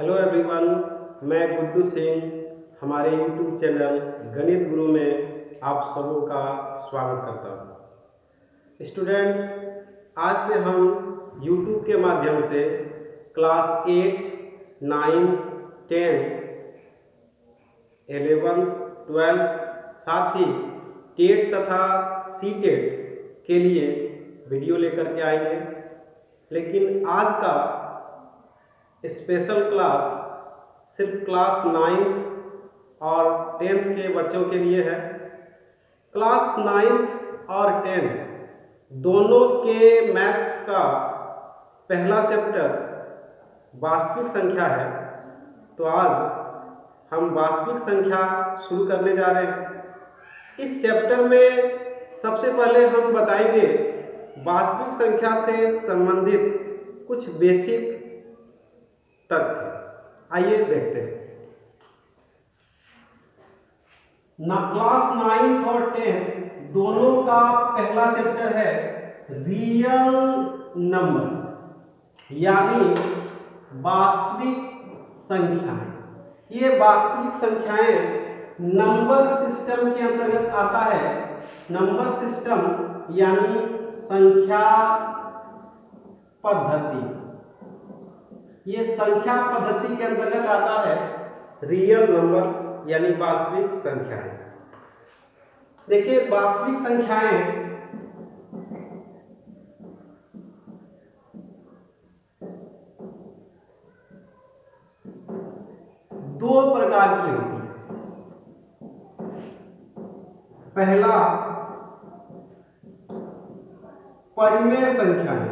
Hello everyone, मैं गुड्डू सिंह हमारे YouTube channel गणित गुरु में आप सबों का स्वागत करता हूँ। स्टूडेंट, आज से हम यूट्यूब के माध्यम से क्लास 8, 9, 10, 11, 12 साथ ही टेट तथा सी टेट के लिए वीडियो लेकर के आएंगे। लेकिन आज का स्पेशल क्लास सिर्फ क्लास 9 और 10 के बच्चों के लिए है। क्लास 9 और 10 दोनों के मैथ्स का पहला चैप्टर वास्तविक संख्या है। तो आज हम वास्तविक संख्या शुरू करने जा रहे हैं। इस चैप्टर में सबसे पहले हम बताएंगे वास्तविक संख्या से संबंधित कुछ बेसिक तथ्य। आइए देखते हैं। क्लास 9 और 10 दोनों का पहला चैप्टर है रियल नंबर, यानी वास्तविक संख्याएं। ये वास्तविक संख्याएं नंबर सिस्टम के अंतर्गत आता है। नंबर सिस्टम यानी संख्या पद्धति, ये संख्या पद्धति के अंतर्गत आता है रियल नंबर्स यानी वास्तविक संख्याएं। देखिए, वास्तविक संख्याएं दो प्रकार की होती है। पहला परिमेय संख्याएं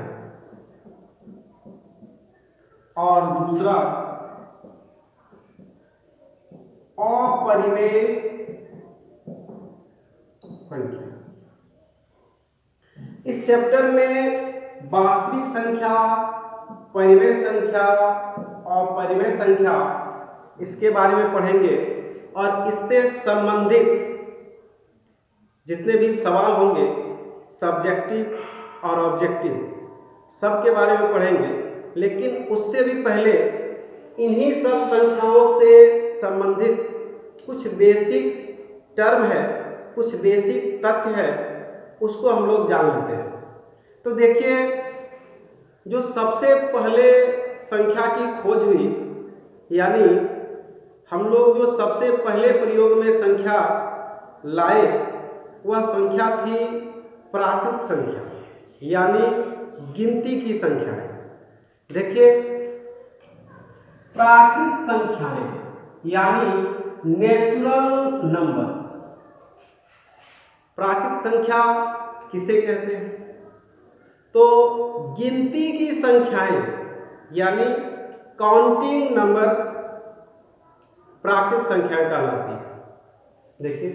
और दूसरा अपरिमेय संख्या। इस चैप्टर में वास्तविक संख्या, परिमेय संख्या और अपरिमेय संख्या इसके बारे में पढ़ेंगे और इससे संबंधित जितने भी सवाल होंगे सब्जेक्टिव और ऑब्जेक्टिव सबके बारे में पढ़ेंगे। लेकिन उससे भी पहले इन्हीं सब संख्याओं से संबंधित कुछ बेसिक टर्म है, कुछ बेसिक तथ्य है, उसको हम लोग जान लेते हैं। तो देखिए, जो सबसे पहले संख्या की खोज हुई, यानी हम लोग जो सबसे पहले प्रयोग में संख्या लाए, वह संख्या थी प्राकृत संख्या यानी गिनती की संख्या है। देखिए, प्राकृत संख्याएं यानी नेचुरल नंबर। प्राकृत संख्या किसे कहते हैं? तो गिनती की संख्याएं यानी काउंटिंग नंबर प्राकृत संख्याएं कहलाती है। देखिए,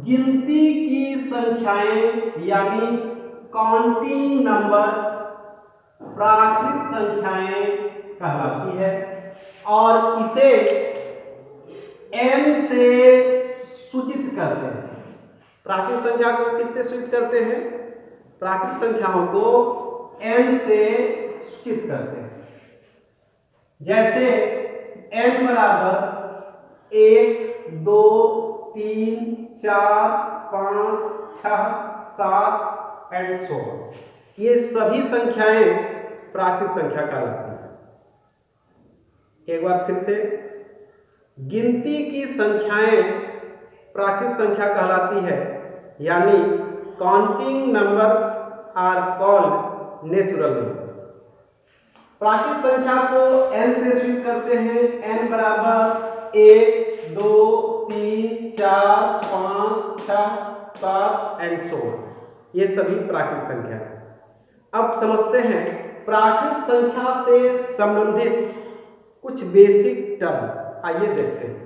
गिनती की संख्याएं यानी काउंटिंग नंबर प्राकृत संख्याएं कहलाती है और इसे n से सूचित करते हैं। प्राकृत संख्या को किससे सूचित करते हैं? प्राकृत संख्याओं को n से सूचित करते हैं। जैसे n बराबर 1, 2, 3, 4, 5, 6, 7 एंड सो ऑन। ये सभी संख्याएं प्राकृत संख्या कहलाती है। एक बार फिर से, गिनती की संख्याएं प्राकृत संख्या कहलाती है, यानी counting numbers are called natural number. प्राकृत संख्या को n से सूचित करते हैं। n बराबर 1, 2, 3, 4, 5, 6, 7 एंड सो ऑन। ये सभी प्राकृत संख्या है। अब समझते हैं प्राकृत संख्या से संबंधित कुछ बेसिक टर्म। आइए देखते हैं।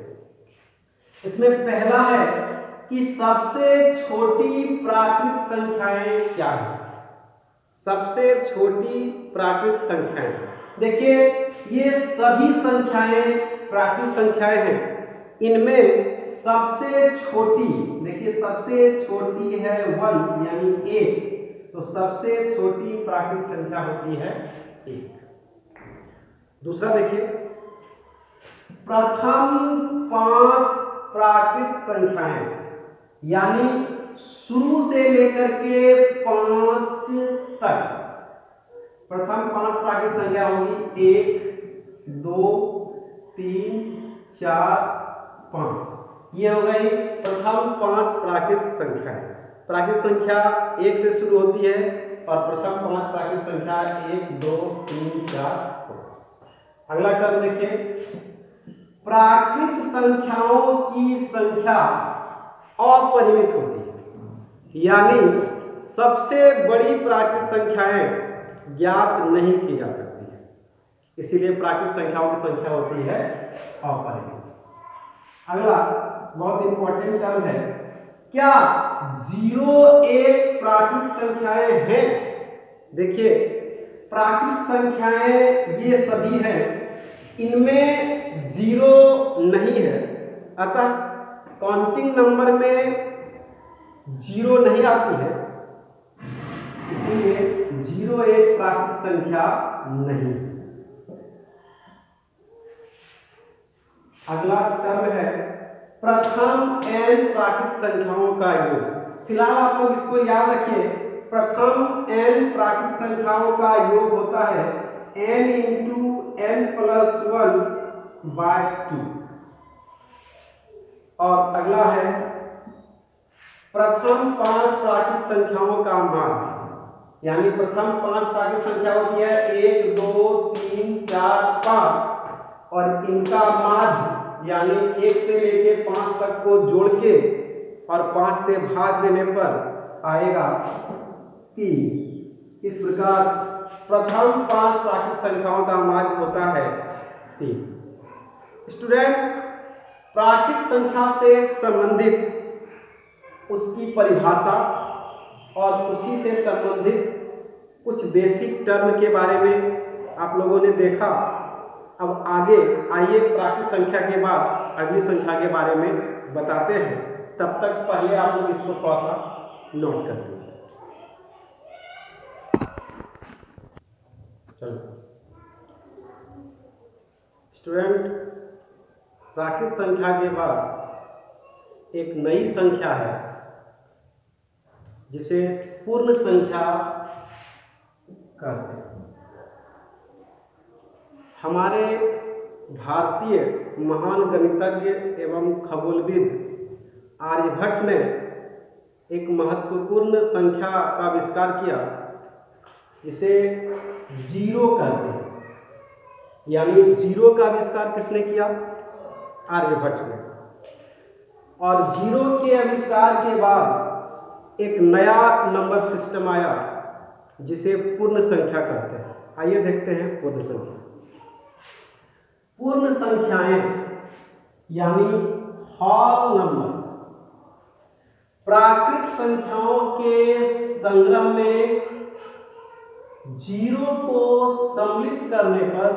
इसमें पहला है कि सबसे छोटी प्राकृत संख्याएं क्या है। सबसे छोटी प्राकृत संख्याएं, देखिए, ये सभी संख्याएं प्राकृत संख्याएं हैं। इनमें सबसे छोटी, देखिए, सबसे छोटी है 1 यानी 1, तो सबसे छोटी प्राकृत संख्या होती है 1। दूसरा देखिए, प्रथम 5 प्राकृत संख्याएं, यानी शुरू से लेकर के 5 तक प्रथम 5 प्राकृत संख्या होगी 1 2 3 4 5। ये हो गई प्रथम 5 प्राकृत संख्याएं। प्राकृत संख्या 1 से शुरू होती है और प्रथम 5 प्राकृत संख्या 1 2 3 4 5। अगला टर्म देखिए, प्राकृत संख्याओं की संख्या अपरिमित होती है, यानी सबसे बड़ी प्राकृत संख्याएं ज्ञात नहीं की जा सकती है, इसीलिए प्राकृत संख्याओं की संख्या होती है अपरिमित। अगला बहुत इंपॉर्टेंट टर्म है, क्या 0 1 प्राकृत संख्याएं हैं? देखिए, प्राकृत संख्याएं ये सभी हैं, इनमें 0 नहीं है, अतः काउंटिंग नंबर में 0 नहीं आती है, इसीलिए 0 1 प्राकृत संख्या नहीं। अगला टर्म है प्रथम n प्राकृत संख्याओं का योग। फिलहाल आप लोग इसको याद रखिए, प्रथम n प्राकृत संख्याओं का योग होता है n into n plus 1 by 2। और अगला है प्रथम 5 प्राकृत संख्याओं का माध्य, यानी प्रथम 5 प्राकृत संख्या होती है 1 2 3 4 5, और इनका माध्य यानी 1 से लेके 5 तक को जोड़ के और 5 से भाग देने पर आएगा 3। इस प्रकार प्रथम 5 प्राकृत संख्याओं का माध्य होता है 3। स्टूडेंट, प्राकृत संख्या से संबंधित उसकी परिभाषा और उसी से संबंधित कुछ बेसिक टर्म के बारे में आप लोगों ने देखा। अब आगे आइए प्राकृत संख्या के बाद अगली संख्या के बारे में बताते हैं। तब तक पहले आप लोग इसको थोड़ा सा नोट कर लीजिए। चलो स्टूडेंट, प्राकृत संख्या के बाद एक नई संख्या है जिसे पूर्ण संख्या कहते हैं। हमारे भारतीय महान गणितज्ञ एवं खगोलविद आर्यभट्ट ने एक महत्वपूर्ण संख्या का आविष्कार किया, जिसे जीरो कहते हैं। यानी जीरो का आविष्कार किसने किया? आर्यभट्ट ने। और जीरो के आविष्कार के बाद एक नया नंबर सिस्टम आया जिसे पूर्ण संख्या कहते हैं। आइए देखते हैं पूर्ण संख्या। पूर्ण संख्याएं यानी होल नंबर प्राकृत संख्याओं के संग्रह में जीरो को सम्मिलित करने पर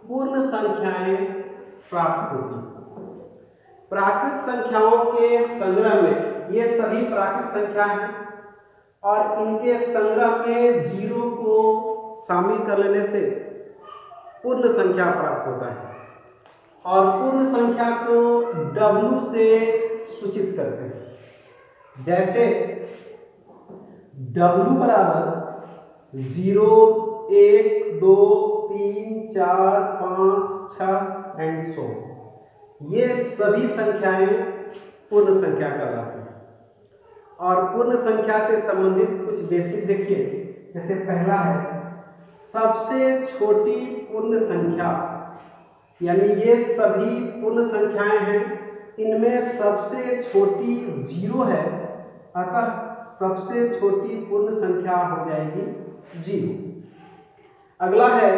पूर्ण संख्याएं प्राप्त होती। प्राकृत संख्याओं के संग्रह में ये सभी प्राकृत संख्या हैं और इनके संग्रह में जीरो को शामिल कर लेने से पूर्ण संख्या प्राप्त होता है। और पूर्ण संख्या को W से सूचित करते हैं। जैसे W बराबर 0 1 2 3 4 5 6 एंड सो, ये सभी संख्याएं पूर्ण संख्या कहलाती हैं। और पूर्ण संख्या से संबंधित कुछ बेसिक देखिए। जैसे पहला है सबसे छोटी पूर्ण संख्या, यानी ये सभी पूर्ण संख्याएं हैं, इनमें सबसे छोटी जीरो है, अतः सबसे छोटी पूर्ण संख्या हो जाएगी जीरो। अगला है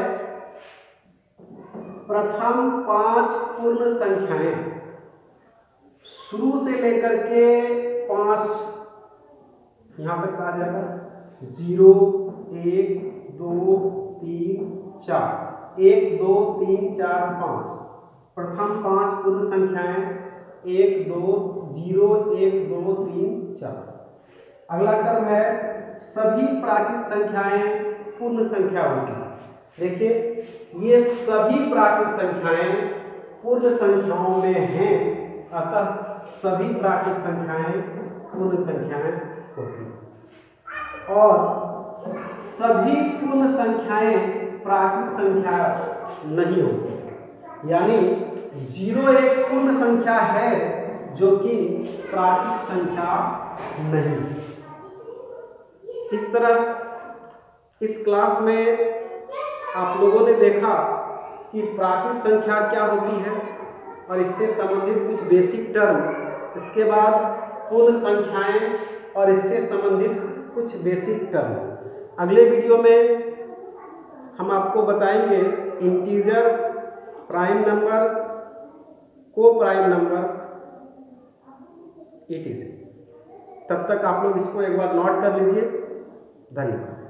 प्रथम 5 पूर्ण संख्याएं, शुरू से लेकर के 5 यहां तक आ जाएगा 0 1 2 3 4 1 2 3 4 5। प्रथम 5 पूर्ण संख्याएं 1 2 0 1 2 3 4। अगला टर्म है सभी प्राकृत संख्याएं पूर्ण संख्या होगी। देखिए ये सभी प्राकृत संख्याएं पूर्ण संख्याओं में हैं, अतः सभी प्राकृत संख्याएं पूर्ण संख्याएं होती हैं और सभी पूर्ण संख्याएं प्राकृत संख्या नहीं होती। यानी 0 एक पूर्ण संख्या है जो कि प्राकृत संख्या नहीं। इस तरह इस क्लास में आप लोगों ने देखा कि प्राकृत संख्या क्या होती है और इससे संबंधित कुछ बेसिक टर्म, इसके बाद पूर्ण संख्याएं और इससे संबंधित कुछ बेसिक टर्म। अगले वीडियो में हम आपको बताएंगे इंटीजर्स, प्राइम नंबर्स, को प्राइम नंबर्स etc। तब तक आप लोग इसको एक बार नोट कर लीजिए। धन्यवाद।